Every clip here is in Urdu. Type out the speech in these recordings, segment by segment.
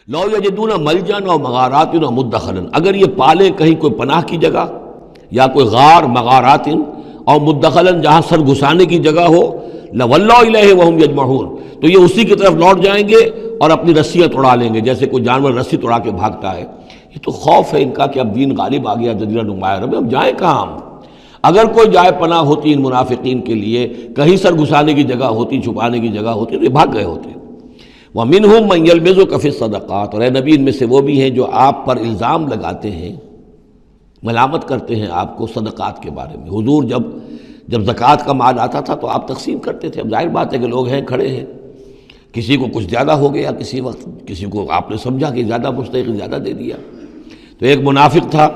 لو یجدون ملجا و مغارات و مدخلا، اگر یہ پالے کہیں کوئی پناہ کی جگہ یا کوئی غار مغارات اور مدخلا جہاں سر گھسانے کی جگہ ہو، لولوا الیہ وہم یجمعون، تو یہ اسی کی طرف لوٹ جائیں گے اور اپنی رسیاں توڑا لیں گے، جیسے کوئی جانور رسی توڑا کے بھاگتا ہے۔ یہ تو خوف ہے ان کا کہ اب دین غالب آ گیا جزیرہ نما عرب میں، اب جائیں کہاں ہم؟ اگر کوئی جائے پناہ ہوتی ان منافقین کے لیے، کہیں سر گھسانے کی جگہ ہوتی، چھپانے کی جگہ ہوتی، تو یہ بھاگ گئے ہوتے۔ وَمِنْهُمْ مَنْ يَلْمِزُكَ فِي الصَّدَقَاتِ، اور اے نبی ان میں سے وہ بھی ہیں جو آپ پر الزام لگاتے ہیں، ملامت کرتے ہیں آپ کو صدقات کے بارے میں۔ حضور جب زکوٰۃ کا مال آتا تھا تو آپ تقسیم کرتے تھے، اب ظاہر بات ہے کہ لوگ ہیں کھڑے ہیں، کسی کو کچھ زیادہ ہو گیا کسی وقت، کسی کو آپ نے سمجھا کہ زیادہ مستحق زیادہ دے دیا۔ تو ایک منافق تھا،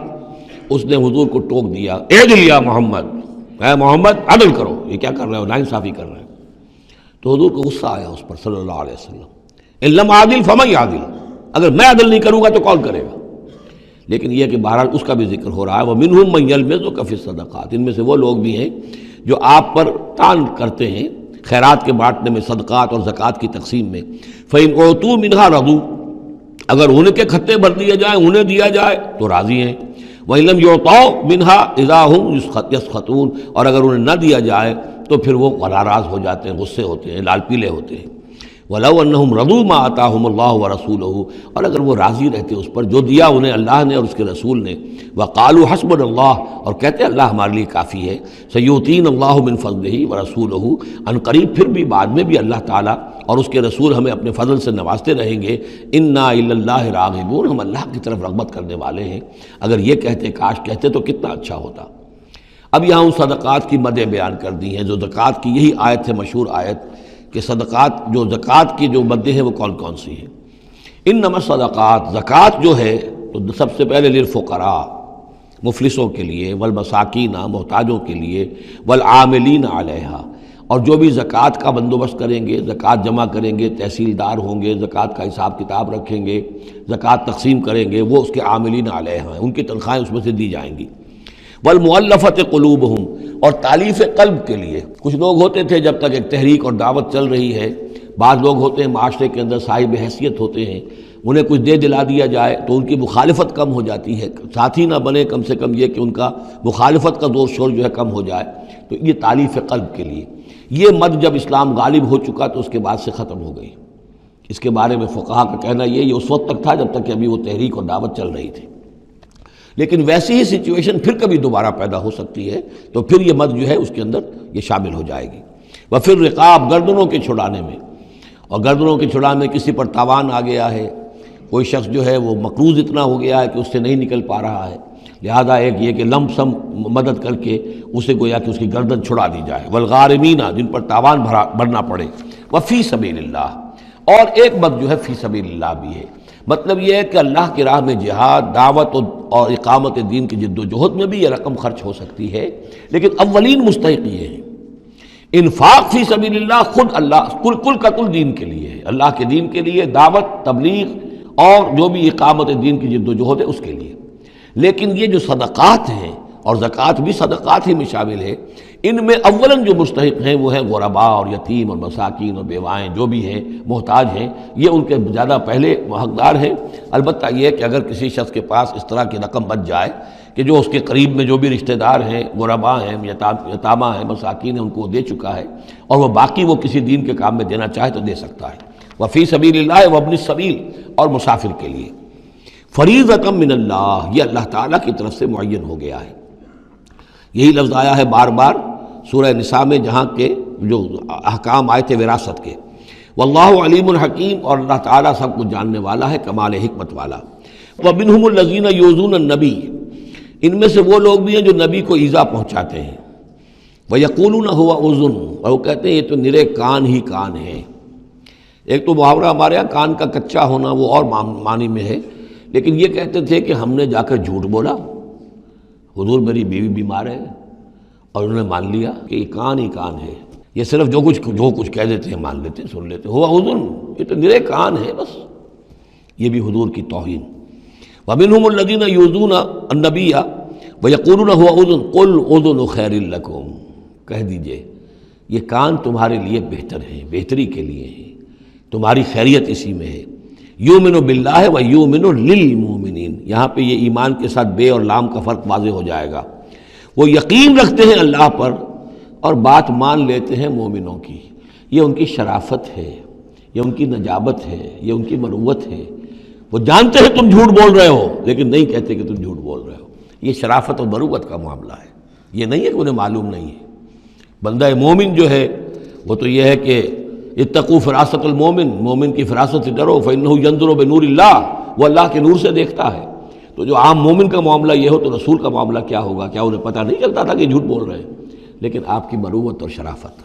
اس نے حضور کو ٹوک دیا، اعدل یا محمد، اے محمد عدل کرو، یہ کیا کر رہے ہو، ناانصافی کر رہے ہیں۔ تو حضور کو غصہ آیا اس پر صلی اللہ علیہ وسلم، ان لم عادل فمن یعدل، اگر میں عدل نہیں کروں گا تو کون کرے گا؟ لیکن یہ کہ بہرحال اس کا بھی ذکر ہو رہا ہے، وَمِنْهُمْ مَنْ يَلْمِزُكَ فِي الصَّدَقَاتِ، ان میں سے وہ لوگ بھی ہیں جو آپ پر طعن کرتے ہیں خیرات کے بانٹنے میں، صدقات اور زکوٰۃ کی تقسیم میں۔ فَإِنْ أُوتُوا مِنْهَا رَضُوا، اگر انہیں کے کھتے بھر دیے جائیں، انہیں دیا جائے تو راضی ہیں۔ وَإِنْ لَمْ يُعْطَوْا مِنْهَا إِذَا هُمْ يَسْخَطُونَ، اور اگر انہیں نہ دیا جائے تو پھر وہ ناراض ہو جاتے ہیں، غصے ہوتے ہیں، لال پیلے ہوتے ہیں۔ وَلَوْ أَنَّهُمْ رَضُوا مَا آتَاهُمُ اللَّهُ وَرَسُولُهُ، اور اگر وہ راضی رہتے اس پر جو دیا انہیں اللہ نے اور اس کے رسول نے، وَقَالُوا حَسْبُنَا اللَّهُ، اور کہتے اللہ ہمارے لیے کافی ہے، سَيُؤْتِينَا اللَّهُ مِنْ فَضْلِهِ وَرَسُولُهُ، ان قریب پھر بھی بعد میں بھی اللہ تعالیٰ اور اس کے رسول ہمیں اپنے فضل سے نوازتے رہیں گے۔ اِنَّا إِلَى اللَّهِ راغبون، ہم اللہ کی طرف رغبت کرنے والے ہیں۔ اگر یہ کہتے، کاش کہتے تو کتنا اچھا ہوتا۔ اب یہاں ان صدقات کی مدیں بیان کر دی ہیں جو زکوٰۃ کی، یہی آیت ہے مشہور آیت کہ صدقات جو زکوٰۃ کی جو مدیں ہیں وہ کون کون سی ہیں۔ انما الصدقات، زکوٰۃ جو ہے تو سب سے پہلے للفقراء، مفلسوں کے لیے، والمساکین، محتاجوں کے لیے، والعاملین علیہا، اور جو بھی زکوٰۃ کا بندوبست کریں گے، زکوٰۃ جمع کریں گے، تحصیلدار ہوں گے، زکوٰۃ کا حساب کتاب رکھیں گے، زکوٰۃ تقسیم کریں گے، وہ اس کے عاملین علیہا ہیں، ان کی تنخواہیں اس میں سے دی جائیں گی۔ والمؤلفۃ قلوبہم، اور تالیف قلب کے لیے، کچھ لوگ ہوتے تھے جب تک ایک تحریک اور دعوت چل رہی ہے، بعض لوگ ہوتے ہیں معاشرے کے اندر صاحب حیثیت ہوتے ہیں، انہیں کچھ دے دلا دیا جائے تو ان کی مخالفت کم ہو جاتی ہے، ساتھی نہ بنے، کم سے کم یہ کہ ان کا مخالفت کا زور شور جو ہے کم ہو جائے، تو یہ تالیف قلب کے لیے۔ یہ مد جب اسلام غالب ہو چکا تو اس کے بعد سے ختم ہو گئی۔ اس کے بارے میں فقہا کا کہنا یہ اس وقت تک تھا جب تک کہ ابھی وہ تحریک اور دعوت چل رہی تھی، لیکن ویسی ہی سچویشن پھر کبھی دوبارہ پیدا ہو سکتی ہے تو پھر یہ مد جو ہے اس کے اندر یہ شامل ہو جائے گی۔ وفر رقاب، گردنوں کے چھڑانے میں، اور گردنوں کے چھڑانے میں کسی پر تاوان آ گیا ہے، کوئی شخص جو ہے وہ مقروض اتنا ہو گیا ہے کہ اس سے نہیں نکل پا رہا ہے، لہذا ایک یہ کہ لم سم مدد کر کے اسے گویا کہ اس کی گردن چھڑا دی جائے۔ والغارمین، جن پر تاوان بھرنا پڑے۔ وفی سبیل اللہ، اور ایک مد جو ہے فی سبیل اللہ بھی ہے، مطلب یہ ہے کہ اللہ کی راہ میں جہاد، دعوت اور اقامت دین کی جد و جہد میں بھی یہ رقم خرچ ہو سکتی ہے، لیکن اولین مستحق یہ ہے۔ انفاق فی سبیل اللہ خود اللہ کل کا کل دین کے لیے ہے، اللہ کے دین کے لیے، دعوت، تبلیغ اور جو بھی اقامت دین کی جد و جہد ہے اس کے لیے۔ لیکن یہ جو صدقات ہیں، اور زکوٰۃ بھی صدقات ہی میں شامل ہے، ان میں اولاً جو مستحق ہیں وہ ہیں غرباء اور یتیم اور مساکین اور بیوائیں، جو بھی ہیں محتاج ہیں، یہ ان کے زیادہ پہلے حقدار ہیں۔ البتہ یہ کہ اگر کسی شخص کے پاس اس طرح کی رقم بچ جائے کہ جو اس کے قریب میں جو بھی رشتہ دار ہیں، غرباء ہیں، یتامہ ہیں، مساکین ہیں، ان کو دے چکا ہے، اور وہ باقی وہ کسی دین کے کام میں دینا چاہے تو دے سکتا ہے۔ وفی سبیل اللہ وابن السبیل، اور مسافر کے لیے۔ فریضۃ من اللہ، یہ اللہ تعالیٰ کی طرف سے معین ہو گیا ہے۔ یہی لفظ آیا ہے بار بار سورہ نساء میں، جہاں کے جو احکام آئے تھے وراثت کے۔ واللہ علیم الحکیم، اور اللہ تعالیٰ سب کچھ جاننے والا ہے، کمال حکمت والا۔ ومنہم الذین یؤذون النبی، ان میں سے وہ لوگ بھی ہیں جو نبی کو ایذا پہنچاتے ہیں۔ ویقولون هو اذن، اور وہ کہتے ہیں یہ تو نرے کان ہی کان ہیں۔ ایک تو محاورہ ہمارے یہاں کان کا کچا ہونا وہ اور معنی میں ہے، لیکن یہ کہتے تھے کہ ہم نے جا کر جھوٹ بولا، حضور میری بیوی بیمار ہے، اور انہوں نے مان لیا کہ یہ کان ہی کان ہے، یہ صرف جو کچھ کہہ دیتے ہیں مان لیتے ہیں، سن لیتے ہیں، ہوا اذن، یہ تو نرے کان ہے بس۔ یہ بھی حضور کی توہین۔ ومنہم الذین یؤذون النبی ویقولون هو اذن قل اذن خیر لکم، کہہ دیجئے یہ کان تمہارے لیے بہتر ہیں، بہتری کے لیے ہیں، تمہاری خیریت اسی میں ہے۔ یؤمن باللہ و یؤمن للمؤمنین، یہاں پہ یہ ایمان کے ساتھ بے اور لام کا فرق واضح ہو جائے گا۔ وہ یقین رکھتے ہیں اللہ پر اور بات مان لیتے ہیں مومنوں کی، یہ ان کی شرافت ہے، یہ ان کی نجابت ہے، یہ ان کی مروت ہے۔ وہ جانتے ہیں تم جھوٹ بول رہے ہو لیکن نہیں کہتے کہ تم جھوٹ بول رہے ہو۔ یہ شرافت اور مروت کا معاملہ ہے، یہ نہیں ہے کہ انہیں معلوم نہیں ہے۔ بندہ مومن جو ہے وہ تو یہ ہے کہ اتقوا فراست المومن، مومن کی فراست سے ڈرو، فإنہ ینظر بنور اللہ، وہ اللہ کے نور سے دیکھتا ہے۔ تو جو عام مومن کا معاملہ یہ ہو تو رسول کا معاملہ کیا ہوگا؟ کیا انہیں پتہ نہیں چلتا تھا کہ جھوٹ بول رہے ہیں؟ لیکن آپ کی مروت اور شرافت۔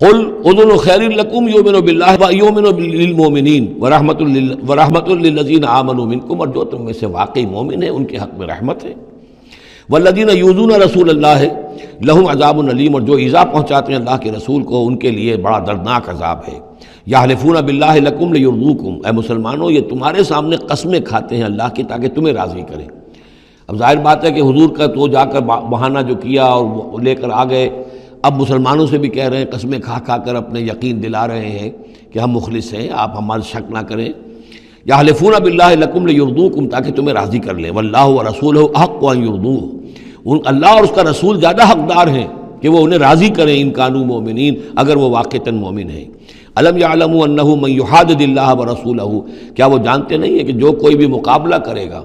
قل اذن خیر لکم یؤمن باللہ و یؤمن للمؤمنین ورحمۃ للذین آمنوا منکم، اور جو تم میں سے واقعی مومن ہیں ان کے حق میں رحمت ہے۔ والذین یؤذون رسول اللہ لہم عذاب علیم، اور جو ایذا پہنچاتے ہیں اللہ کے رسول کو ان کے لیے بڑا دردناک عذاب ہے۔ یحلفون باللہ لکم لیرضوکم، اے مسلمانوں یہ تمہارے سامنے قسمیں کھاتے ہیں اللہ کی تاکہ تمہیں راضی کریں۔ اب ظاہر بات ہے کہ حضور کا تو جا کر بہانہ جو کیا اور وہ لے کر آ گئے، اب مسلمانوں سے بھی کہہ رہے ہیں، قسمیں کھا کھا کر اپنے یقین دلا رہے ہیں کہ ہم مخلص ہیں، آپ ہمارے شک نہ کریں۔ یحلفون باللہ لکم لیرضوکم، تاکہ تمہیں راضی کر لیں۔ واللہ ورسولہ احق ان یرضوہ، اللہ اور اس کا رسول زیادہ حقدار ہیں کہ وہ انہیں راضی کریں، ان کانوا مومنین، اگر وہ واقعتاً مومن ہیں۔ الم یعلموا انہ من یحادد اللہ ورسولہ، کیا وہ جانتے نہیں ہیں کہ جو کوئی بھی مقابلہ کرے گا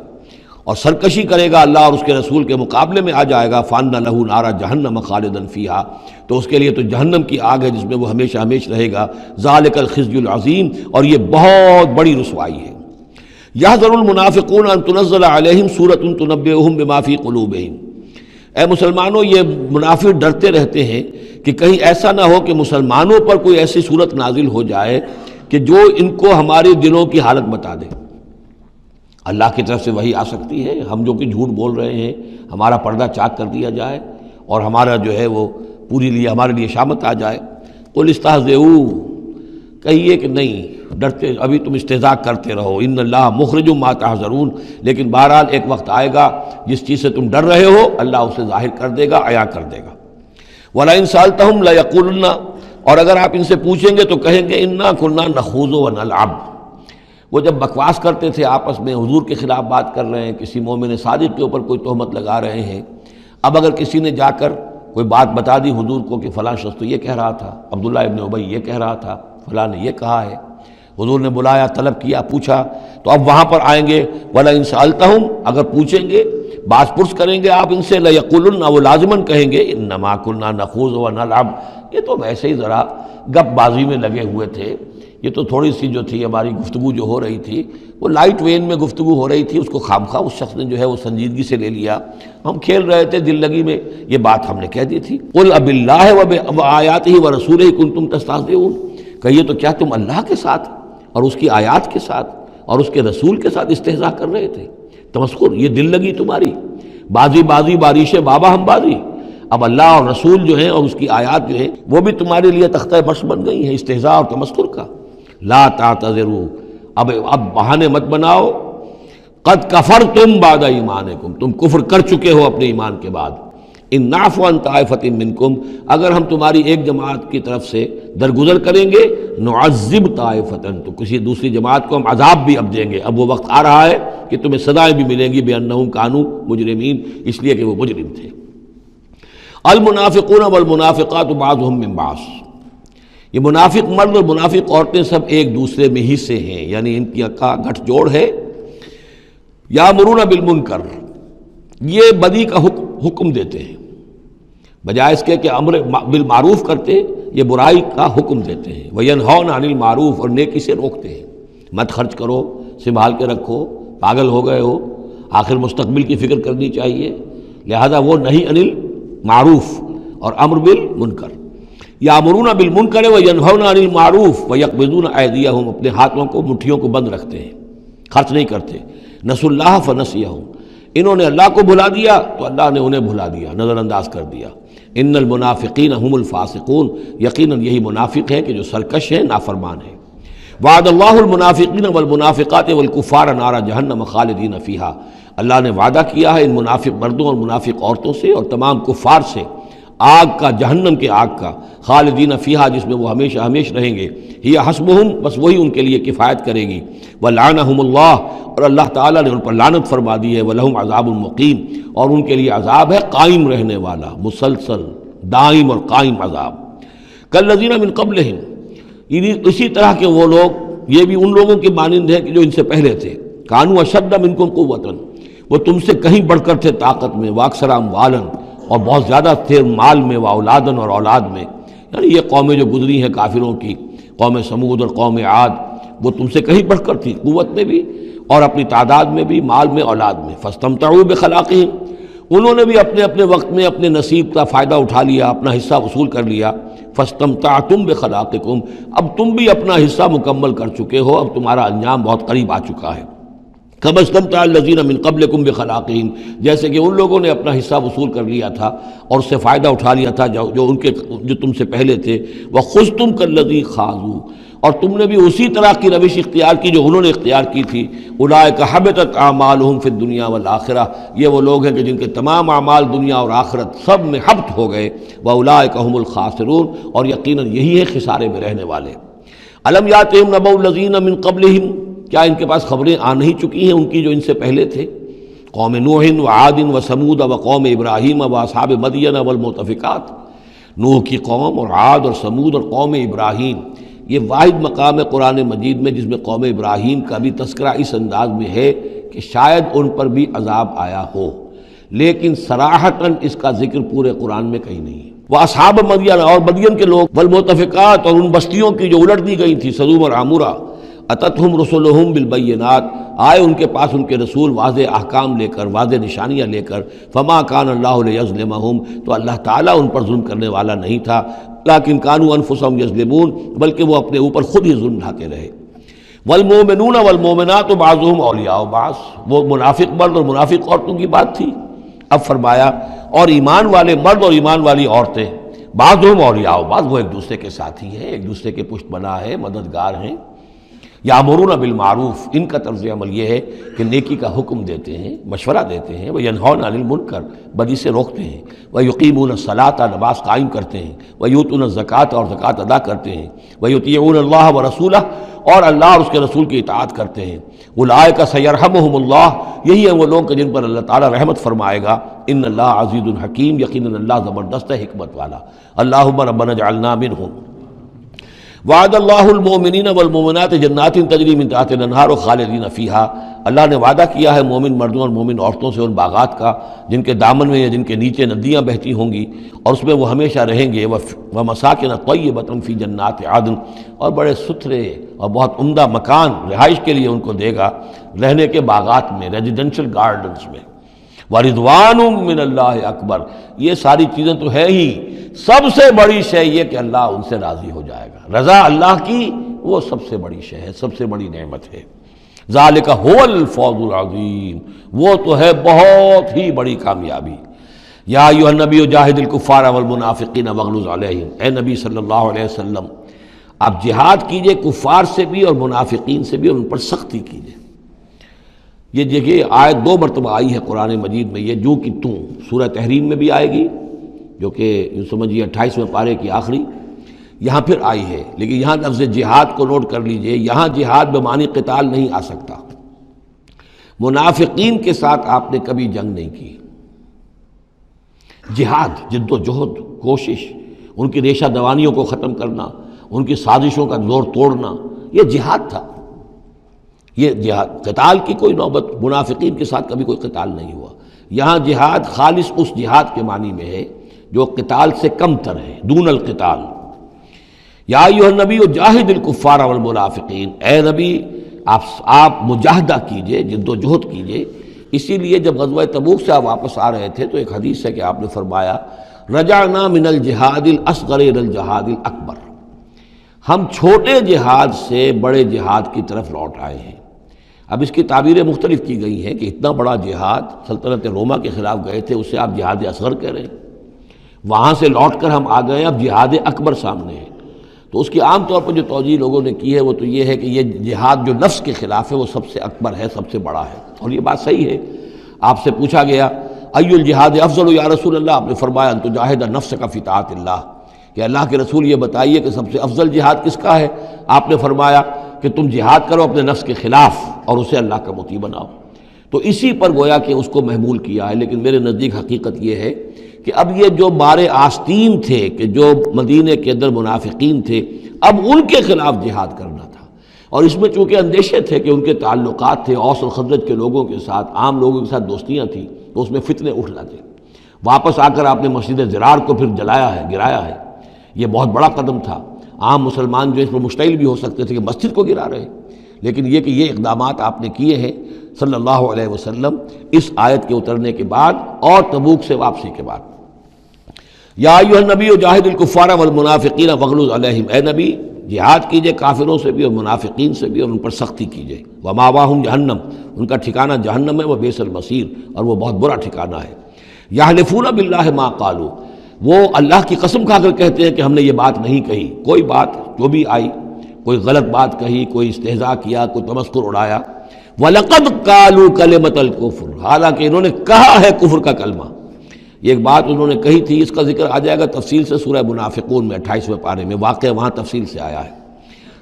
اور سرکشی کرے گا اللہ اور اس کے رسول کے مقابلے میں آ جائے گا، فان لہ نار جہنم خالدا فیہا، تو اس کے لیے تو جہنم کی آگ ہے جس میں وہ ہمیشہ ہمیشہ رہے گا۔ ذالک الخزی العظیم، اور یہ بہت بڑی رسوائی ہے۔ یحذر المنافقون ان تنزل علیہم سورۃ تنبئہم بما فی قلوبہم، اے مسلمانوں یہ منافق ڈرتے رہتے ہیں کہ کہیں ایسا نہ ہو کہ مسلمانوں پر کوئی ایسی صورت نازل ہو جائے کہ جو ان کو ہمارے دلوں کی حالت بتا دے۔ اللہ کی طرف سے وحی آ سکتی ہے، ہم جو کہ جھوٹ بول رہے ہیں ہمارا پردہ چاک کر دیا جائے اور ہمارا جو ہے وہ ہمارے لیے شامت آ جائے۔ قل استہزئوا، کہیے کہ نہیں ڈرتے، ابھی تم استہزاء کرتے رہو، ان اللہ مخرج ما تحذرون، لیکن بہرحال ایک وقت آئے گا جس چیز سے تم ڈر رہے ہو اللہ اسے ظاہر کر دے گا، عیاں کر دے گا۔ وَلَئِن سَأَلْتَهُمْ لَيَقُولُنَّ، اور اگر آپ ان سے پوچھیں گے تو کہیں گے اِنَّا كُنَّا نَخُوضُ وَنَلْعَبُ، وہ جب بکواس کرتے تھے آپس میں، حضور کے خلاف بات کر رہے ہیں، کسی مومن صادق کے اوپر کوئی تہمت لگا رہے ہیں، اب اگر کسی نے جا کر کوئی بات بتا دی حضور کو کہ فلاں شخص تو یہ کہہ رہا تھا، عبداللہ ابن ابی یہ کہہ رہا تھا، فلاں نے یہ کہا ہے، حضور نے بلایا، طلب کیا، پوچھا، تو اب وہاں پر آئیں گے وَلَئِن سَأَلْتَهُمْ، اگر پوچھیں گے باز پرس کریں گے آپ ان سے، لَيَقُولُنَّ، وہ لازماً کہیں گے اِنَّمَا كُنَّا نَخُوضُ وَنَلْعَبُ، یہ تو ویسے ہی ذرا گپ بازی میں لگے ہوئے تھے، یہ تو تھوڑی سی جو تھی ہماری گفتگو جو ہو رہی تھی وہ لائٹ وین میں گفتگو ہو رہی تھی، اس کو خامخواہ اس شخص نے جو ہے وہ سنجیدگی سے لے لیا، ہم کھیل رہے تھے دل لگی میں، یہ بات ہم نے کہہ دی تھی۔ قُلْ أَبِاللَّهِ وَآيَاتِهِ وَرَسُولِهِ كُنتُمْ تَسْتَهْزِئُونَ، کہیے تو کیا تم اللہ کے ساتھ اور اس کی آیات کے ساتھ اور اس کے رسول کے ساتھ استہزاء کر رہے تھے؟ تمسخر، یہ دل لگی تمہاری، بازی بازی بارش بابا ہم بازی، اب اللہ اور رسول جو ہیں اور اس کی آیات جو ہیں وہ بھی تمہارے لیے تختہ برس بن گئی ہیں استہزاء اور تمسخر کا۔ لا تعتذروا، اب بہانے مت بناؤ، قد کفرتم بعد ایمانکم، تم کفر کر چکے ہو اپنے ایمان کے بعد۔ ان نعفو عن طائفۃ منکم، اگر ہم تمہاری ایک جماعت کی طرف سے درگزر کریں گے، نعذب طائفۃ، تو کسی دوسری جماعت کو ہم عذاب بھی اب دیں گے، اب وہ وقت آ رہا ہے کہ تمہیں سزائیں بھی ملیں گی، بأنہم کانوا مجرمین، اس لیے کہ وہ مجرم تھے۔ المنافقون والمنافقات بعضهم من بعض، یہ منافق مرد اور منافق عورتیں سب ایک دوسرے میں ہی سے ہیں، یعنی ان کی کا گٹھ جوڑ ہے۔ یامرون بالمنکر، یہ بدی کا حکم دیتے ہیں، بجائے اس کے کہ امر بالمعروف کرتے، یہ برائی کا حکم دیتے ہیں۔ وینہون عن المعروف، اور نیکی سے روکتے ہیں، مت خرچ کرو، سنبھال کے رکھو، پاگل ہو گئے ہو، آخر مستقبل کی فکر کرنی چاہیے، لہذا وہ نہیں عن المعروف اور امر بالمنکر۔ یامرون بالمنکر وینہون عن المعروف ویقبضون ایدیہم، اپنے ہاتھوں کو مٹھیوں کو بند رکھتے ہیں، خرچ نہیں کرتے۔ نسوا اللہ فنسیہم، انہوں نے اللہ کو بھلا دیا تو اللہ نے انہیں بھلا دیا، نظر انداز کر دیا۔ ان المنافقین هم الفاسقون، یقیناً یہی منافق ہیں کہ جو سرکش ہیں، نافرمان ہیں۔ وعد اللہ المنافقین والمنافقات والکفار نار جہنم خالدین فیہا، اللہ نے وعدہ کیا ہے ان منافق مردوں اور منافق عورتوں سے اور تمام کفار سے آگ کا، جہنم کے آگ کا، خالدین فیہا جس میں وہ ہمیشہ ہمیشہ رہیں گے، ہی حسبہم بس وہی ان کے لیے کفایت کرے گی، ولعنہم اللہ اور اللہ تعالیٰ نے ان پر لعنت فرما دی ہے، ولہم عذاب مقیم اور ان کے لیے عذاب ہے قائم رہنے والا، مسلسل دائم اور قائم عذاب۔ کالذین من قبلہم، اسی طرح کے وہ لوگ، یہ بھی ان لوگوں کی مانند ہے کہ جو ان سے پہلے تھے، کانوا اشد منکم قوۃ، وہ تم سے کہیں بڑھ کر تھے طاقت میں، واکثر اموالا اور بہت زیادہ تھے مال میں، واولادن اور اولاد میں، یعنی یہ قومیں جو گزری ہیں کافروں کی، قوم سمود اور قوم عاد، وہ تم سے کہیں بڑھ کر تھی قوت میں بھی اور اپنی تعداد میں بھی، مال میں، اولاد میں۔ فاستمتعوا بخلاقہم، انہوں نے بھی اپنے اپنے وقت میں اپنے نصیب کا فائدہ اٹھا لیا، اپنا حصہ وصول کر لیا۔ فاستمتعتم بخلاقکم، اب تم بھی اپنا حصہ مکمل کر چکے ہو، اب تمہارا انجام بہت قریب آ چکا ہے۔ کما استمتع الذین من قبلکم بخلاقہم، جیسے کہ ان لوگوں نے اپنا حصہ وصول کر لیا تھا اور اس سے فائدہ اٹھا لیا تھا جو تم سے پہلے تھے۔ وخذتم کالذی خاضوا، اور تم نے بھی اسی طرح کی روش اختیار کی جو انہوں نے اختیار کی تھی۔ اولئک حبطت اعمالہم فی الدنیا والآخرہ، یہ وہ لوگ ہیں کہ جن کے تمام اعمال دنیا اور آخرت سب میں حبط ہو گئے۔ واولئک هم الخاسرون، اور یقیناً یہی ہے خسارے میں رہنے والے۔ الم یاتہم نبأ الذین من قبلہم، کیا ان کے پاس خبریں آ نہیں چکی ہیں ان کی جو ان سے پہلے تھے؟ قوم نوح وعاد وثمود وقوم ابراہیم واصحاب مدین والمؤتفکات، نوح کی قوم اور عاد اور سمود اور قوم ابراہیم، یہ واحد مقام ہے قرآن مجید میں جس میں قوم ابراہیم کا بھی تذکرہ اس انداز میں ہے کہ شاید ان پر بھی عذاب آیا ہو، لیکن صراحتاً اس کا ذکر پورے قرآن میں کہیں نہیں ہے۔ وہ اصحاب مدین اور مدین کے لوگ، والمؤتفکات اور ان بستیوں کی جو الٹ دی گئی تھی، سدوم اور عامورہ، اتتہم رسلہم بالبینات، آئے ان کے پاس ان کے رسول واضح احکام لے کر، واضح نشانیاں لے کر۔ فما کان اللہ لیظلمہم، تو اللہ تعالیٰ ان پر ظلم کرنے والا نہیں تھا، لیکن کانوا انفسہم یظلمون، بلکہ وہ اپنے اوپر خود ہی ظلم ڈھاتے رہے۔ والمؤمنون والمؤمنات بعضهم اولیاء بعض، وہ منافق مرد اور منافق عورتوں کی بات تھی۔ اب فرمایا اور ایمان والے مرد اور ایمان والی عورتیں، بعضهم اولیاء بعض، وہ ایک دوسرے کے ساتھی ہیں، ایک دوسرے کے پشت بنا ہے، مددگار ہیں۔ یامرون بالمعروف، ان کا طرز عمل یہ ہے کہ نیکی کا حکم دیتے ہیں، مشورہ دیتے ہیں، وینہون عن المنکر، بدی سے روکتے ہیں، ویقیمون الصلاۃ، نماز قائم کرتے ہیں، ویؤتون الزکوٰۃ، اور زکوٰۃ ادا کرتے ہیں، ویطیعون اللہ ورسولہ، اور اللہ اور اس کے رسول کی اطاعت کرتے ہیں۔ اولئک سیرحمہم اللہ، یہی ہیں وہ لوگ جن پر اللہ تعالیٰ رحمت فرمائے گا۔ ان اللہ عزیز حکیم، یقیناً اللہ زبردست ہے، حکمت والا۔ اللہم ربنا اجعلنا منہم۔ وعد اللہ المؤمنین والمؤمنات جنات تجری من تحتها الانہار خالدین فیہا، اللہ نے وعدہ کیا ہے مومن مردوں اور مومن عورتوں سے ان باغات کا جن کے دامن میں یا جن کے نیچے ندیاں بہتی ہوں گی اور اس میں وہ ہمیشہ رہیں گے۔ ومساکن طیبۃ فی جنات عدن، اور بڑے ستھرے اور بہت عمدہ مکان رہائش کے لیے ان کو دے گا، رہنے کے باغات میں، ریزیڈینشل گارڈنز میں۔ وَرِضْوَانٌ مِّنَ اللَّهِ اکبر، یہ ساری چیزیں تو ہے ہی، سب سے بڑی شے یہ کہ اللہ ان سے راضی ہو جائے گا۔ رضا اللہ کی وہ سب سے بڑی شے ہے، سب سے بڑی نعمت ہے۔ ذَلِكَ هُوَ الْفَوْزُ الْعَظِيمُ، وہ تو ہے بہت ہی بڑی کامیابی۔ یا ایھا النبی جاہد الکفار والمنافقین واغلظ علیہم، اے نبی صلی اللہ علیہ وسلم آپ جہاد کیجئے کفار سے بھی اور منافقین سے بھی، اور ان پر سختی کیجئے۔ یہ دیکھیے آیت 2 مرتبہ آئی ہے قرآن مجید میں، یہ جو کہ تم سورہ تحریم میں بھی آئے گی جو کہ یوں سمجھیے 28ویں پارے کی آخری، یہاں پھر آئی ہے، لیکن یہاں لفظ جہاد کو نوٹ کر لیجئے، یہاں جہاد بمعنی قتال نہیں آ سکتا۔ منافقین کے ساتھ آپ نے کبھی جنگ نہیں کی، جہاد جد و جہد، کوشش، ان کی ریشہ دوانیوں کو ختم کرنا، ان کی سازشوں کا زور توڑنا، یہ جہاد تھا۔ یہ جہاد، قتال کی کوئی نوبت منافقین کے ساتھ کبھی کوئی قتال نہیں ہوا۔ یہاں جہاد خالص اس جہاد کے معنی میں ہے جو قتال سے کم تر ہے، دون القتال۔ یا ایھا النبی جاہد الکفار والمنافقین، اے نبی آپ مجاہدہ کیجئے، جد و جہد کیجئے۔ اسی لیے جب غزوہ تبوک سے آپ واپس آ رہے تھے تو ایک حدیث ہے کہ آپ نے فرمایا رجعنا من الجہاد الاصغر الى الجہاد الاکبر، ہم چھوٹے جہاد سے بڑے جہاد کی طرف لوٹ آئے ہیں۔ اب اس کی تعبیریں مختلف کی گئی ہیں کہ اتنا بڑا جہاد سلطنت روما کے خلاف گئے تھے، اسے آپ جہاد اصغر کہہ رہے ہیں، وہاں سے لوٹ کر ہم آ گئے، اب جہاد اکبر سامنے ہے۔ تو اس کی عام طور پر جو توجیہ لوگوں نے کی ہے وہ تو یہ ہے کہ یہ جہاد جو نفس کے خلاف ہے وہ سب سے اکبر ہے، سب سے بڑا ہے، اور یہ بات صحیح ہے۔ آپ سے پوچھا گیا ای الجہاد افضل یا رسول اللہ، آپ نے فرمایا ان تجاہد نفسک فی طاعت اللہ، کہ اللہ کے رسول یہ بتائیے کہ سب سے افضل جہاد کس کا ہے؟ آپ نے فرمایا کہ تم جہاد کرو اپنے نفس کے خلاف اور اسے اللہ کا مطیع بناؤ۔ تو اسی پر گویا کہ اس کو محمول کیا ہے، لیکن میرے نزدیک حقیقت یہ ہے کہ اب یہ جو مارے آستین تھے، کہ جو مدینے کے اندر منافقین تھے، اب ان کے خلاف جہاد کرنا تھا، اور اس میں چونکہ اندیشے تھے کہ ان کے تعلقات تھے اوس اور خزرج کے لوگوں کے ساتھ، عام لوگوں کے ساتھ دوستیاں تھیں، تو اس میں فتنے اٹھ جاتے۔ واپس آ کر آپ نے مسجد زرار کو پھر جلایا ہے، گرایا ہے، یہ بہت بڑا قدم تھا۔ عام مسلمان جو اس پر مشتعل بھی ہو سکتے تھے کہ مسجد کو گرا رہے، لیکن یہ کہ یہ اقدامات آپ نے کیے ہیں صلی اللہ علیہ وسلم اس آیت کے اترنے کے بعد اور تبوک سے واپسی کے بعد۔ یا ایھا النبی جاہد الکفار والمنافقین واغلظ علیہم، اے نبی جہاد کیجئے کافروں سے بھی اور منافقین سے بھی، اور ان پر سختی کیجئے۔ ومأواہم جہنم، ان کا ٹھکانہ جہنم ہے، وبئس المصیر، اور وہ بہت برا ٹھکانہ ہے۔ یحلفون باللہ ما قالوا، وہ اللہ کی قسم کھا کر کہتے ہیں کہ ہم نے یہ بات نہیں کہی، کوئی بات جو بھی آئی، کوئی غلط بات کہی، کوئی استہزاء کیا، کوئی تمسخر اڑایا۔ وَلَقَدْ قَالُوا كَلِمَةَ الْكُفْرِ، حالانکہ انہوں نے کہا ہے کفر کا کلمہ۔ یہ ایک بات انہوں نے کہی تھی، اس کا ذکر آ جائے گا تفصیل سے سورہ منافقون میں 28ویں پارے میں، واقعہ وہاں تفصیل سے آیا ہے۔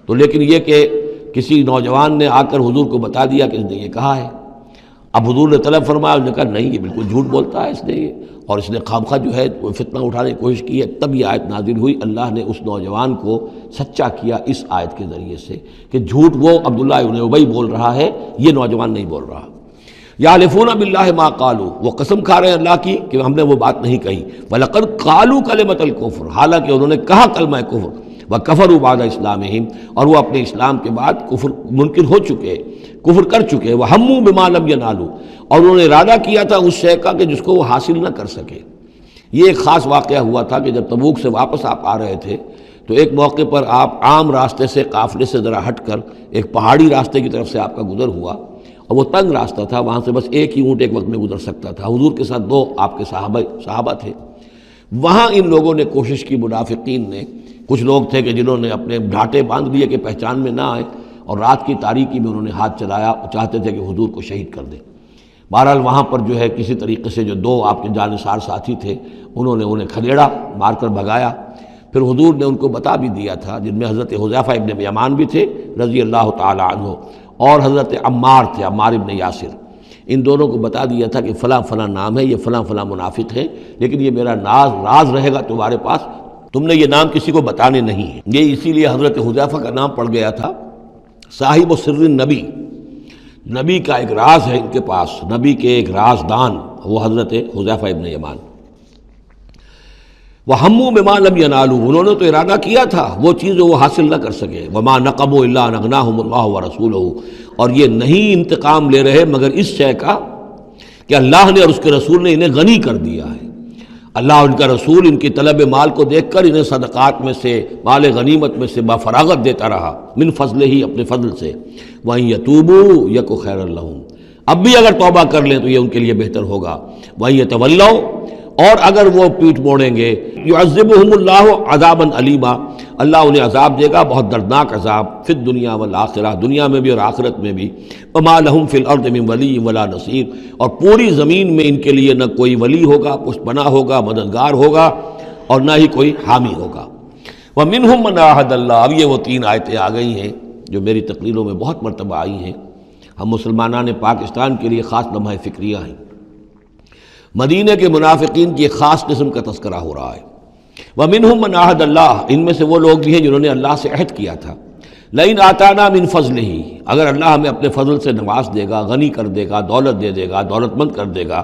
تو لیکن یہ کہ کسی نوجوان نے آ کر حضور کو بتا دیا کہ اس نے یہ کہا ہے، اب حضور نے طلب فرمایا، انہوں نے کہا نہیں یہ بالکل جھوٹ بولتا ہے اس نے، یہ اور اس نے خامخواہ جو ہے فتنہ اٹھانے کی کوشش کی ہے۔ تب یہ آیت نازل ہوئی، اللہ نے اس نوجوان کو سچا کیا اس آیت کے ذریعے سے کہ جھوٹ وہ عبداللہ ابن ابی بول رہا ہے، یہ نوجوان نہیں بول رہا۔ یحلفون باللہ ما قالوا، وہ قسم کھا رہے ہیں اللہ کی کہ ہم نے وہ بات نہیں کہی۔ وَلَقَدْ قَالُوا كَلِمَةَ الْكُفْرِ، حالانکہ انہوں نے کہا کلمہ کفر۔ وَكَفَرُوا بَعْدَ اسلامہم، اور وہ اپنے اسلام کے بعد کفر منکر ہو چکے، کفر کر چکے۔ وَهَمُّوا بِمَا لَمْ يَنَالُوا، اور انہوں نے ارادہ کیا تھا اس شے کا کہ جس کو وہ حاصل نہ کر سکے۔ یہ ایک خاص واقعہ ہوا تھا کہ جب تبوک سے واپس آپ آ رہے تھے تو ایک موقع پر آپ عام راستے سے، قافلے سے ذرا ہٹ کر ایک پہاڑی راستے کی طرف سے آپ کا گزر ہوا، اور وہ تنگ راستہ تھا، وہاں سے بس ایک ہی اونٹ ایک وقت میں گزر سکتا تھا۔ حضور کے ساتھ 2 آپ کے صحابہ تھے۔ وہاں ان لوگوں نے کوشش کی، منافقین نے، کچھ لوگ تھے کہ جنہوں نے اپنے ڈھاٹے باندھ لیے کہ پہچان میں نہ آئے، اور رات کی تاریکی میں انہوں نے ہاتھ چلایا، چاہتے تھے کہ حضور کو شہید کر دیں۔ بہرحال وہاں پر جو ہے کسی طریقے سے جو 2 آپ کے جانثار ساتھی تھے انہوں نے انہیں کھدیڑا، مار کر بھگایا۔ پھر حضور نے ان کو بتا بھی دیا تھا، جن میں حضرت حذیفہ ابن یمان بھی تھے رضی اللہ تعالی عنہ، اور حضرت عمار تھے، عمار ابن یاسر۔ ان دونوں کو بتا دیا تھا کہ فلاں فلاں نام ہے، یہ فلاں فلاں منافق ہے، لیکن یہ میرا راز رہے گا تمہارے پاس، تم نے یہ نام کسی کو بتانے نہیں ہے۔ یہ اسی لیے حضرت حذیفہ کا نام پڑ گیا تھا صاحب سر النبی، نبی کا ایک راز ہے ان کے پاس، نبی کے ایک رازدان، وہ حضرت حذیفہ ابن یمان۔ وَهَمُّوا بِمَا لَمْ يَنَالُوا، انہوں نے تو ارادہ کیا تھا وہ چیز جو وہ حاصل نہ کر سکے۔ وَمَا نَقَمُوا إِلَّا أَنْ أَغْنَاهُمُ اللَّهُ وَرَسُولُهُ، اور یہ نہیں انتقام لے رہے مگر اس شے کا کہ اللہ نے اور اس کے رسول نے انہیں غنی کر دیا ہے۔ اللہ اور ان کا رسول ان کی طلب مال کو دیکھ کر انہیں صدقات میں سے، مال غنیمت میں سے بفراغت دیتا رہا، من فضلہ ہی، اپنے فضل سے۔ وَإِن يَتُوبُوا يَكُ خَيْرًا لَّهُمْ، اب بھی اگر توبہ کر لیں تو یہ ان کے لیے بہتر ہوگا۔ وَإِن يَتَوَلَّوْا، اور اگر وہ پیٹھ موڑیں گے، يُعَذِّبُهُمُ اللَّهُ عَذَابًا أَلِيمًا، اللہ انہیں عذاب دے گا، بہت دردناک عذاب، فی الدنیا والآخرہ، دنیا میں بھی اور آخرت میں بھی۔ وَمَا لَهُمْ فِي الْأَرْضِ مِن وَلِيٍّ وَلَا نَصِيرٍ، اور پوری زمین میں ان کے لیے نہ کوئی ولی ہوگا، پشت پناہ ہوگا، مددگار ہوگا، اور نہ ہی کوئی حامی ہوگا۔ وَمِنْهُمْ مَنْ عَاهَدَ اللَّهُ، اب یہ وہ 3 آیتیں آ گئی ہیں جو میری تقریروں میں بہت مرتبہ آئی ہیں، ہم مسلمانان پاکستان کے لیے خاص لمحہ فکریہ ہیں۔ مدینہ کے منافقین کی ایک خاص قسم کا تذکرہ ہو رہا ہے۔ وَمِنْهُمْ مَنْ عَاهَدَ اللَّهُ، ان میں سے وہ لوگ بھی ہیں جنہوں نے اللہ سے عہد کیا تھا، لَئِنْ آتَانَا مِنْ فَضْلِهِ، اگر اللہ ہمیں اپنے فضل سے نواز دے گا، غنی کر دے گا، دولت دے دے گا، دولت مند کر دے گا،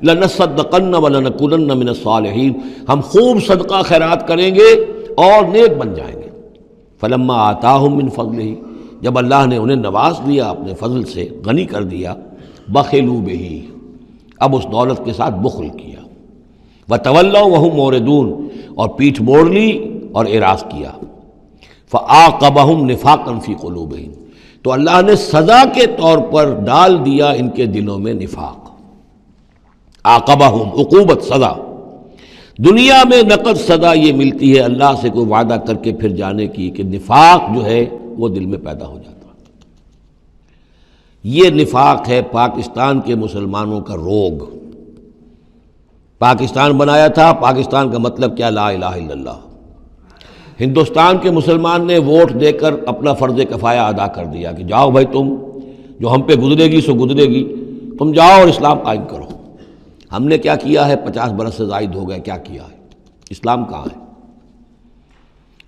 لَنَصَّدَّقَنَّ وَلَنَكُونَنَّ مِنَ الصَّالِحِينَ، ہم خوب صدقہ خیرات کریں گے اور نیک بن جائیں گے۔ فَلَمَّا آتَاهُم مِنْ فَضْلِهِ، جب اللہ نے انہیں نواز دیا اپنے فضل سے، غنی کر دیا، بَخِلُوا بِهِ، اب اس دولت کے ساتھ بخل کیا، وَتَوَلَّوْا وَهُمْ مُعْرِضُونَ، اور پیٹھ موڑ لی اور اعراض کیا۔ فَعَاقَبَهُمْ نِفَاقًا فِي قُلُوبِهِمْ، تو اللہ نے سزا کے طور پر ڈال دیا ان کے دلوں میں نفاق۔ عاقبہم، عقوبت، سزا۔ دنیا میں نقد سزا یہ ملتی ہے اللہ سے کوئی وعدہ کر کے پھر جانے کی کہ نفاق جو ہے وہ دل میں پیدا ہو جاتا ہے۔ یہ نفاق ہے پاکستان کے مسلمانوں کا روگ۔ پاکستان بنایا تھا، پاکستان کا مطلب کیا؟ لا الہ الا اللہ۔ ہندوستان کے مسلمان نے ووٹ دے کر اپنا فرض کفایہ ادا کر دیا کہ جاؤ بھائی، تم جو ہم پہ گزرے گی سو گزرے گی، تم جاؤ اور اسلام قائم کرو۔ ہم نے کیا کیا ہے؟ 50 برس سے زائد ہو گئے، کیا کیا ہے؟ اسلام کہاں ہے؟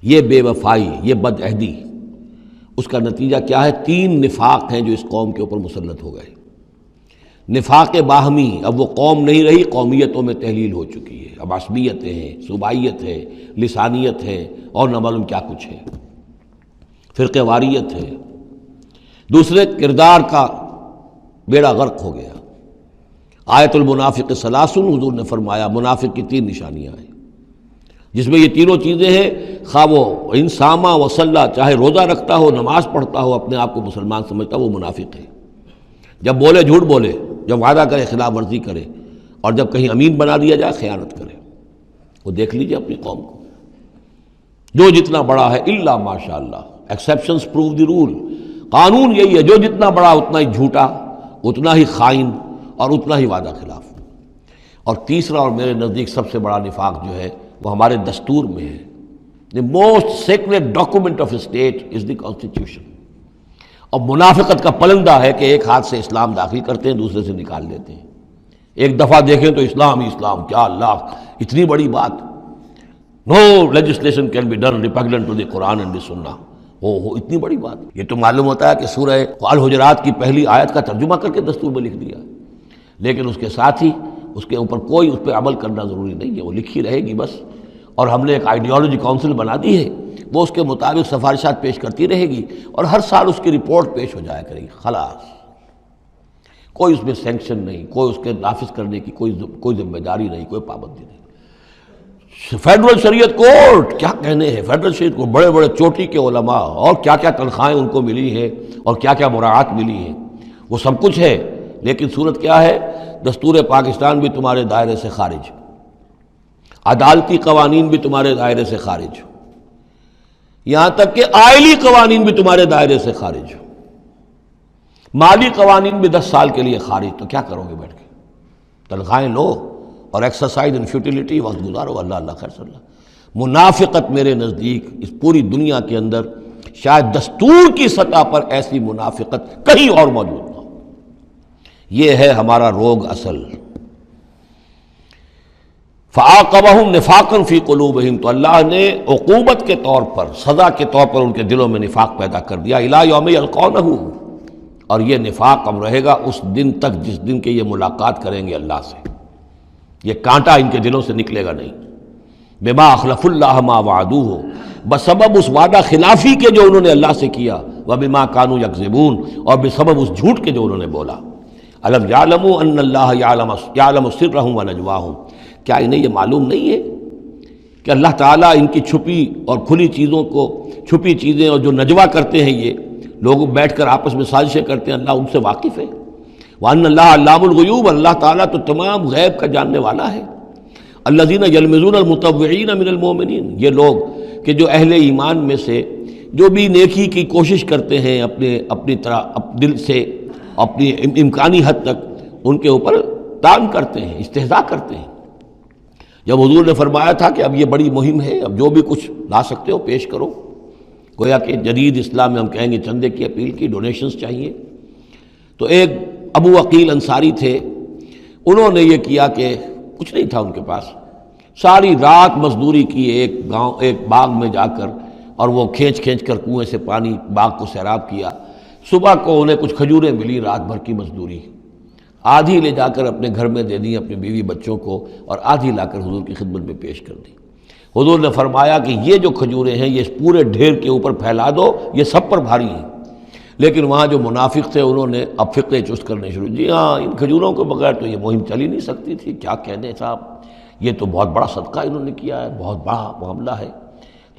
یہ بے وفائی، یہ بد عہدی، اس کا نتیجہ کیا ہے؟ 3 نفاق ہیں جو اس قوم کے اوپر مسلط ہو گئے۔ نفاق باہمی، اب وہ قوم نہیں رہی، قومیتوں میں تحلیل ہو چکی ہے، اب عصبیتیں ہیں، صوبائیت ہے، لسانیت ہے، اور نہ معلوم کیا کچھ ہے، فرقہ واریت ہے۔ دوسرے، کردار کا بیڑا غرق ہو گیا۔ آیت المنافق ثلاث، حضور نے فرمایا منافق کی 3 نشانیاں ہیں، جس میں یہ تینوں چیزیں ہیں، خواہ وہ انسامہ وصلہ، چاہے روزہ رکھتا ہو، نماز پڑھتا ہو، اپنے آپ کو مسلمان سمجھتا ہو، وہ منافق ہے۔ جب بولے جھوٹ بولے، جب وعدہ کرے خلاف ورزی کرے، اور جب کہیں امین بنا دیا جائے خیانت کرے۔ وہ دیکھ لیجئے اپنی قوم کو، جو جتنا بڑا ہے الا ماشاء اللہ، ایکسیپشنز پروو دی رول، قانون یہی ہے، جو جتنا بڑا اتنا ہی جھوٹا، اتنا ہی خائن، اور اتنا ہی وعدہ خلاف۔ اور تیسرا اور میرے نزدیک سب سے بڑا نفاق جو ہے وہ ہمارے دستور میں ہے۔ The most sacred document of a state is the constitution۔ اور منافقت کا پلندہ ہے کہ ایک ہاتھ سے اسلام داخل کرتے ہیں، دوسرے سے نکال دیتے ہیں۔ ایک دفعہ دیکھیں تو اسلام ہی اسلام، کیا اللہ، اتنی بڑی بات، no legislation can be done repugnant to the Quran and the Sunnah۔ اتنی بڑی بات، یہ تو معلوم ہوتا ہے کہ سورہ الحجرات کی پہلی آیت کا ترجمہ کر کے دستور میں لکھ دیا، لیکن اس کے ساتھ ہی اس کے اوپر کوئی اس پہ عمل کرنا ضروری نہیں ہے، وہ لکھی رہے گی بس۔ اور ہم نے ایک آئیڈیالوجی کونسل بنا دی ہے، وہ اس کے مطابق سفارشات پیش کرتی رہے گی، اور ہر سال اس کی رپورٹ پیش ہو جایا کرے گی، خلاص۔ کوئی اس میں سینکشن نہیں، کوئی اس کے نافذ کرنے کی کوئی ذمہ داری نہیں، کوئی پابندی نہیں۔ فیڈرل شریعت کورٹ، کیا کہنے ہیں فیڈرل شریعت کو، بڑے بڑے چوٹی کے علماء، اور کیا کیا تنخواہیں ان کو ملی ہیں، اور کیا کیا مراعات ملی ہیں، وہ سب کچھ ہے، لیکن صورت کیا ہے؟ دستور پاکستان بھی تمہارے دائرے سے خارج، عدالتی قوانین بھی تمہارے دائرے سے خارج، یہاں تک کہ آئلی قوانین بھی تمہارے دائرے سے خارج، مالی قوانین بھی 10 سال کے لیے خارج۔ تو کیا کرو گے بیٹھ کے؟ تنخواہیں لو اور ایکسرسائز ان فیوٹیلیٹی، وقت گزارو، اللہ اللہ خیر صلی اللہ۔ منافقت میرے نزدیک اس پوری دنیا کے اندر شاید دستور کی سطح پر ایسی منافقت کہیں اور موجود نہ ہو۔ یہ ہے ہمارا روگ اصل۔ فَعَاقَبَهُمْ نِفَاقًا فِي قُلُوبِهِمْ، تو اللہ نے عقوبت کے طور پر، سزا کے طور پر ان کے دلوں میں نفاق پیدا کر دیا، إِلَىٰ يَوْمِ يَلْقَوْنَهُ، اور یہ نفاق اب رہے گا اس دن تک جس دن کے یہ ملاقات کریں گے اللہ سے۔ یہ کانٹا ان کے دلوں سے نکلے گا نہیں۔ بما اخلف اللہ ما وعدوہ، بسبب اس وعدہ خلافی کے جو انہوں نے اللہ سے کیا، وبما کانوا یکذبون، اور بسبب اس جھوٹ کے جو انہوں نے بولا۔ الم یعلموا ان اللہ یعلم سرهم ونجواهم، کیا انہیں یہ معلوم نہیں ہے کہ اللہ تعالیٰ ان کی چھپی اور کھلی چیزوں کو، چھپی چیزیں اور جو نجوا کرتے ہیں، یہ لوگ بیٹھ کر آپس میں سازشیں کرتے ہیں، اللہ ان سے واقف ہے۔ وَأَنَّ اللَّهَ عَلَّامُ الْغُيُوبِ، اللہ تعالیٰ تو تمام غیب کا جاننے والا ہے۔ الَّذِينَ يَلْمِزُونَ الْمُطَوِّعِينَ مِنَ الْمُؤْمِنِينَ، یہ لوگ کہ جو اہل ایمان میں سے جو بھی نیکی کی کوشش کرتے ہیں اپنی طرح دل سے، اپنی امکانی حد تک ان کے اوپر تان کرتے ہیں، استہزاء کرتے ہیں۔ جب حضور نے فرمایا تھا کہ اب یہ بڑی مہم ہے، اب جو بھی کچھ لا سکتے ہو پیش کرو، گویا کہ جدید اسلام میں ہم کہیں گے چندے کی اپیل کی، ڈونیشنز چاہیے، تو ایک ابو عقیل انصاری تھے، انہوں نے یہ کیا کہ کچھ نہیں تھا ان کے پاس، ساری رات مزدوری کی ایک باغ میں جا کر، اور وہ کھینچ کر کنویں سے پانی باغ کو سیراب کیا۔ صبح کو انہیں کچھ کھجوریں ملی، رات بھر کی مزدوری، آدھی لے جا کر اپنے گھر میں دے دی اپنی بیوی بچوں کو، اور آدھی لا کر حضور کی خدمت میں پیش کر دی۔ حضور نے فرمایا کہ یہ جو کھجوریں ہیں یہ اس پورے ڈھیر کے اوپر پھیلا دو، یہ سب پر بھاری ہیں۔ لیکن وہاں جو منافق تھے انہوں نے اب فقے چست کرنے شروع، جی ہاں ان کھجوروں کے بغیر تو یہ مہم چل ہی نہیں سکتی تھی، کیا کہنے صاحب، یہ تو بہت بڑا صدقہ انہوں نے کیا ہے، بہت بڑا معاملہ ہے۔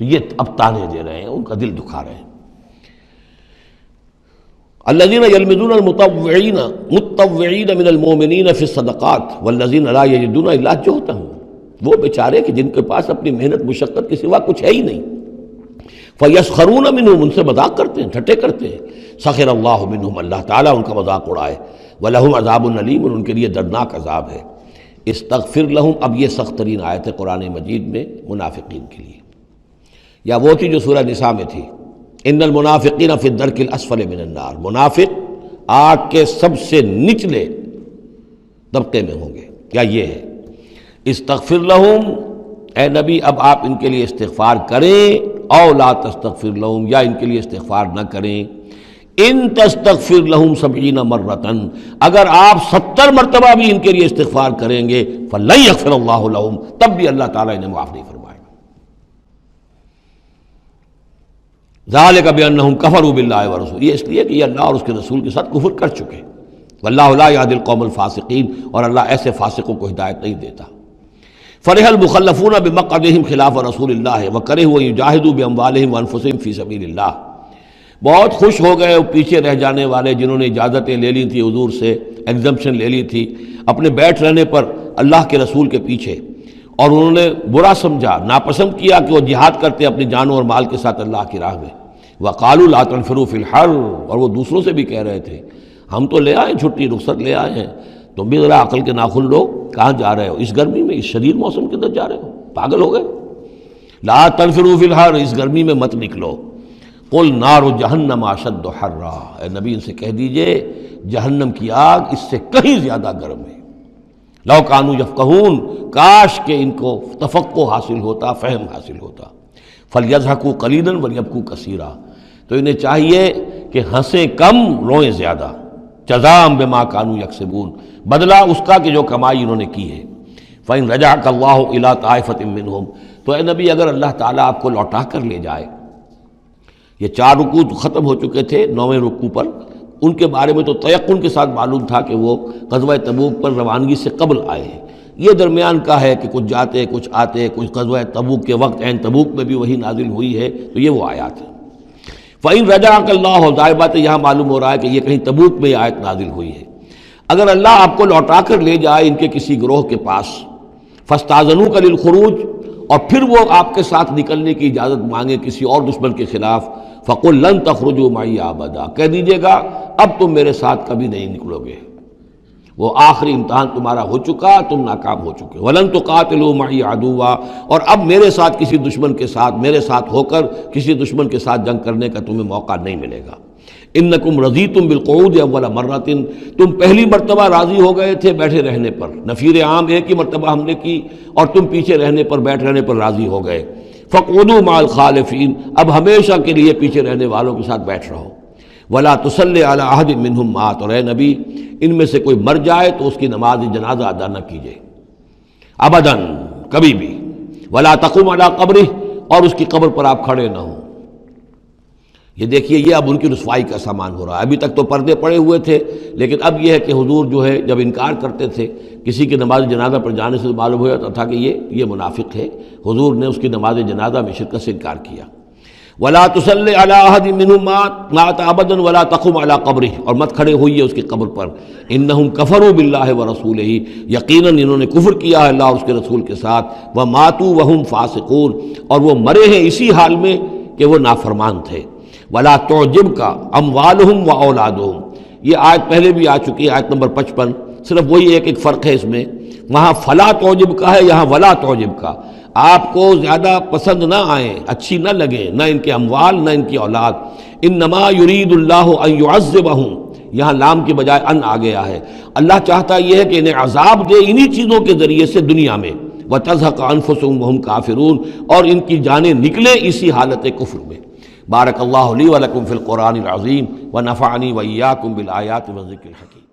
تو یہ اب تانے دے رہے ہیں، ان کا دل دکھا رہے ہیں۔ الذین یلمزون المطوعین من المؤمنین فی الصدقات والذین لا یجدون الا جہدہم، وہ بیچارے کہ جن کے پاس اپنی محنت مشقت کے سوا کچھ ہے ہی نہیں، فیسخرون منہم، ان سے مذاق کرتے ہیں، ٹھٹے کرتے ہیں، سخر اللہ منہم، اللہ تعالیٰ ان کا مذاق اڑائے، ولہم عذاب علیم، اور ان کے لیے دردناک عذاب ہے۔ استغفر لہم، اب یہ سخت ترین آیت ہے قرآن مجید میں منافقین کے لیے، یا وہ تھی جو سورہ نساء میں تھی، ان المنافقین فی الدرک الاسفل من النار، منافق آگ کے سب سے نچلے طبقے میں ہوں گے، یا یہ ہے استغفر لہم، اے نبی اب آپ ان کے لیے استغفار کریں، او لا تستغفر لہم، یا ان کے لیے استغفار نہ کریں، ان تستغفر لہم 70 مرتن، اگر آپ 70 مرتبہ بھی ان کے لیے استغفار کریں گے فلن یغفر اللہ لہم، تب بھی اللہ تعالیٰ انہیں معاف نہیں فرمائے گا۔ ذالک بانہم کفروا باللہ ورسولہ، یہ اس لیے کہ یہ اللہ اور اس کے رسول کے ساتھ کفر کر چکے، واللہ لا یہدی القوم الفاسقین، اور اللہ ایسے فاسقوں کو ہدایت نہیں دیتا۔ فرح المخلفون بمقعدہم خلاف رسول اللہ وکرہوا ان یجاہدوا باموالہم وانفسہم فی سبیل اللہ، بہت خوش ہو گئے وہ پیچھے رہ جانے والے جنہوں نے اجازتیں لے لی تھی حضور سے، ایگزمپشن لے لی تھی اپنے بیٹھ رہنے پر اللہ کے رسول کے پیچھے، اور انہوں نے برا سمجھا، ناپسند کیا کہ وہ جہاد کرتے اپنی جانوں اور مال کے ساتھ اللہ کی راہ میں۔ وقالوا لا تنفروا فی الحر، اور وہ دوسروں سے بھی کہہ رہے تھے ہم تو لے آئے چھٹی رخصت لے آئے ہیں، تم بھی ذرا عقل کے ناخن لو، کہاں جا رہے ہو اس گرمی میں، اس شدید موسم کے اندر جا رہے ہو، پاگل ہو گئے؟ لا تنفروا فی الحر، اس گرمی میں مت نکلو۔ قل نار جہنم اشد حرا، اے نبی ان سے کہہ دیجئے جہنم کی آگ اس سے کہیں زیادہ گرم ہے۔ لو کانوا یفقہون، کاش کہ ان کو تفقہ حاصل ہوتا، فہم حاصل ہوتا۔ فلیضحکوا قلیلا ولیبکوا کثیرا، تو انہیں چاہیے کہ ہنسیں کم روئیں زیادہ، جزاء بما کانوا یکسبون، بدلہ اس کا کہ جو کمائی انہوں نے کی ہے۔ فإن رجعک اللہ الی طائفۃ منہم، تو اے نبی اگر اللہ تعالیٰ آپ کو لوٹا کر لے جائے، یہ 4 رکوع تو ختم ہو چکے تھے، 9ویں رکوع پر ان کے بارے میں تو تیقن کے ساتھ معلوم تھا کہ وہ غزوہ تبوک پر روانگی سے قبل آئے ہیں، یہ درمیان کا ہے کہ کچھ جاتے کچھ آتے، کچھ غزوہ تبوک کے وقت عین تبوک میں بھی وہی نازل ہوئی ہے، تو یہ وہ آیات ہے۔ فَإِن رَجَعَكَ اللَّهُ، ظاہر بات ہے یہاں معلوم ہو رہا ہے کہ یہ کہیں تبوک میں یہ آیت نازل ہوئی ہے۔ اگر اللہ آپ کو لوٹا کر لے جائے ان کے کسی گروہ کے پاس، فَاسْتَأْذَنُوكَ لِلْخُرُوجِ، اور پھر وہ آپ کے ساتھ نکلنے کی اجازت مانگے کسی اور دشمن کے خلاف، فَقُلْ لَن تَخْرُجُوا مَعِيَ أَبَدًا، کہہ دیجیے گا اب تم میرے ساتھ کبھی نہیں نکلو گے، وہ آخری امتحان تمہارا ہو چکا، تم ناکام ہو چکے۔ وَلَن تُقَاتِلُوا مَعِيَ عَدُوًّا، اور اب میرے ساتھ کسی دشمن کے ساتھ، میرے ساتھ ہو کر کسی دشمن کے ساتھ جنگ کرنے کا تمہیں موقع نہیں ملے گا۔ اِنَّكُمْ رَضِيتُمْ بِالْقُعُودِ أَوَّلَ مَرَّةٍ، تم پہلی مرتبہ راضی ہو گئے تھے بیٹھے رہنے پر، نفیر عام ایک ہی مرتبہ ہم نے کی اور تم پیچھے رہنے پر، بیٹھ رہنے پر راضی ہو گئے۔ فَاقْعُدُوا مَعَ الْخَالِفِينَ، اب ہمیشہ کے لیے پیچھے رہنے والوں کے ساتھ بیٹھ رہو۔ وَلَا تُصَلِّ عَلَىٰ أَحَدٍ مِّنْهُمْ مَاتَ، اور اے نبی ان میں سے کوئی مر جائے تو اس کی نماز جنازہ ادا نہ کیجیے، ابداً، کبھی بھی۔ وَلَا تَقُمْ عَلَىٰ قَبْرِهِ، اور اس کی قبر پر آپ کھڑے نہ ہوں۔ یہ دیکھیے یہ اب ان کی رسوائی کا سامان ہو رہا ہے، ابھی تک تو پردے پڑے ہوئے تھے، لیکن اب یہ ہے کہ حضور جو ہے جب انکار کرتے تھے کسی کی نماز جنازہ پر جانے سے معلوم ہو جاتا تھا کہ یہ منافق ہے، حضور نے اس کی نماز جنازہ میں شرکت سے انکار کیا۔ وَلَا تُصَلِّ عَلَىٰ أَحَدٍ مِّنْهُمْ مَاتَ أَبَدًا وَلَا تَقُمْ عَلَىٰ قَبْرِهِ، اور مت کھڑے ہوئیے اس کی قبر پر۔ إِنَّهُمْ كَفَرُوا بِاللَّهِ وَرَسُولِهِ، یقیناً انہوں نے کفر کیا ہے اللہ اور اس کے رسول کے ساتھ۔ وَمَاتُوا وَهُمْ فَاسِقُونَ، اور وہ مرے ہیں اسی حال میں کہ وہ نافرمان تھے۔ وَلَا تُعْجِبْكَ أَمْوَالُهُمْ وَأَوْلَادُهُم، یہ آیت پہلے بھی آ چکی ہے، آیت نمبر 55، صرف وہی ایک فرق ہے اس میں، وہاں فَلَا تُعْجِبْكَ ہے، یہاں وَلَا تُعْجِبْكَ، آپ کو زیادہ پسند نہ آئیں، اچھی نہ لگیں، نہ ان کے اموال نہ ان کی اولاد۔ انما یرید اللہ ان یعذبہم، یہاں لام کی بجائے ان آ گیا ہے، اللہ چاہتا یہ ہے کہ انہیں عذاب دے انہی چیزوں کے ذریعے سے دنیا میں، وتزہق انفسہم وہم کافرون، اور ان کی جانیں نکلیں اسی حالت کفر میں۔ بارک اللہ لی ولکم فی القرآن العظیم ونفعنی وإیاکم بالآیات والذکر الحکیم۔